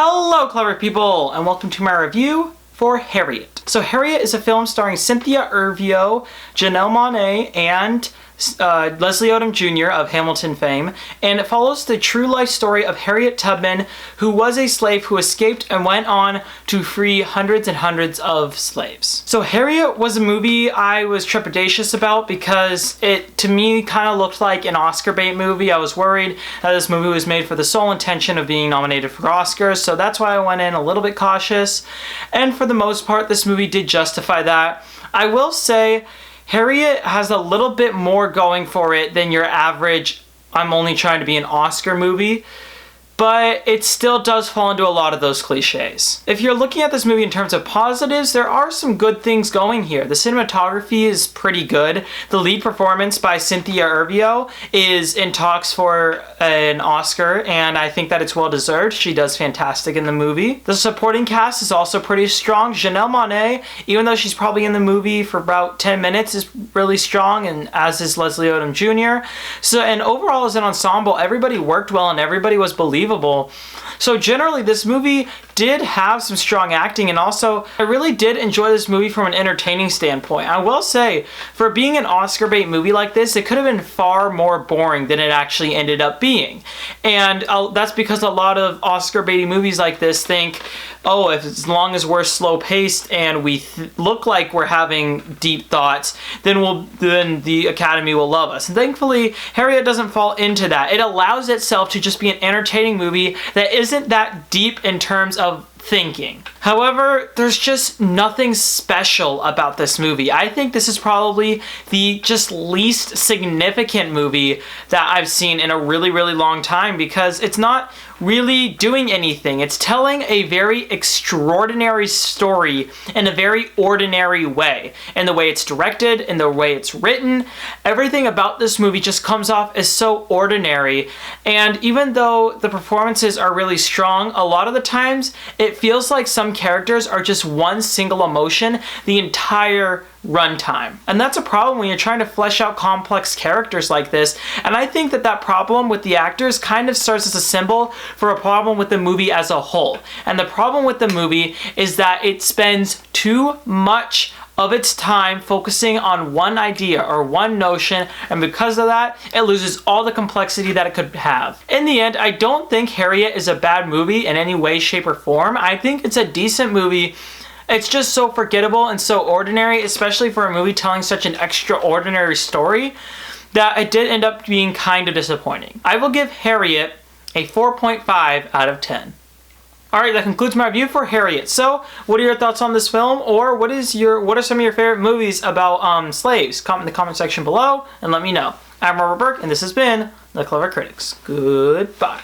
Hello, clever people, and welcome to my review for Harriet. So Harriet is a film starring Cynthia Erivo, Janelle Monáe, and Leslie Odom Jr. of Hamilton fame, and it follows the true life story of Harriet Tubman, who was a slave who escaped and went on to free hundreds and hundreds of slaves. So Harriet was a movie I was trepidatious about because it, to me, kind of looked like an Oscar bait movie. I was worried that this movie was made for the sole intention of being nominated for Oscars, so that's why I went in a little bit cautious, and for the most part, this movie did justify that. I will say, Harriet has a little bit more going for it than your average I'm only trying to be an Oscar movie, but it still does fall into a lot of those cliches. If you're looking at this movie in terms of positives, there are some good things going here. The cinematography is pretty good. The lead performance by Cynthia Erivo is in talks for an Oscar, and I think that it's well deserved. She does fantastic in the movie. The supporting cast is also pretty strong. Janelle Monáe, even though she's probably in the movie for about 10 minutes, is really strong, and as is Leslie Odom Jr. So, and overall as an ensemble, everybody worked well and everybody was believable. So generally, this movie did have some strong acting, and also I really did enjoy this movie from an entertaining standpoint. I will say, for being an Oscar bait movie like this, it could have been far more boring than it actually ended up being. And that's because a lot of Oscar baity movies like this think, oh, if as long as we're slow paced and we look like we're having deep thoughts, then the Academy will love us. And thankfully, Harriet doesn't fall into that. It allows itself to just be an entertaining movie that isn't that deep in terms of thinking. However, there's just nothing special about this movie. I think this is probably the just least significant movie that I've seen in a really, really long time, because it's not really doing anything. It's telling a very extraordinary story in a very ordinary way. In the way it's directed, in the way it's written, everything about this movie just comes off as so ordinary. And even though the performances are really strong, a lot of the times it feels like some characters are just one single emotion the entire runtime. And that's a problem when you're trying to flesh out complex characters like this. And I think that problem with the actors kind of serves as a symbol for a problem with the movie as a whole. And the problem with the movie is that it spends too much of its time focusing on one idea or one notion, and because of that, it loses all the complexity that it could have. In the end, I don't think Harriet is a bad movie in any way, shape, or form. I think it's a decent movie. It's just so forgettable and so ordinary, especially for a movie telling such an extraordinary story, that it did end up being kind of disappointing. I will give Harriet a 4.5 out of 10. Alright, that concludes my review for Harriet. So, what are your thoughts on this film, or what are some of your favorite movies about slaves? Comment in the comment section below and let me know. I'm Robert Burke, and this has been The Clever Critics. Goodbye.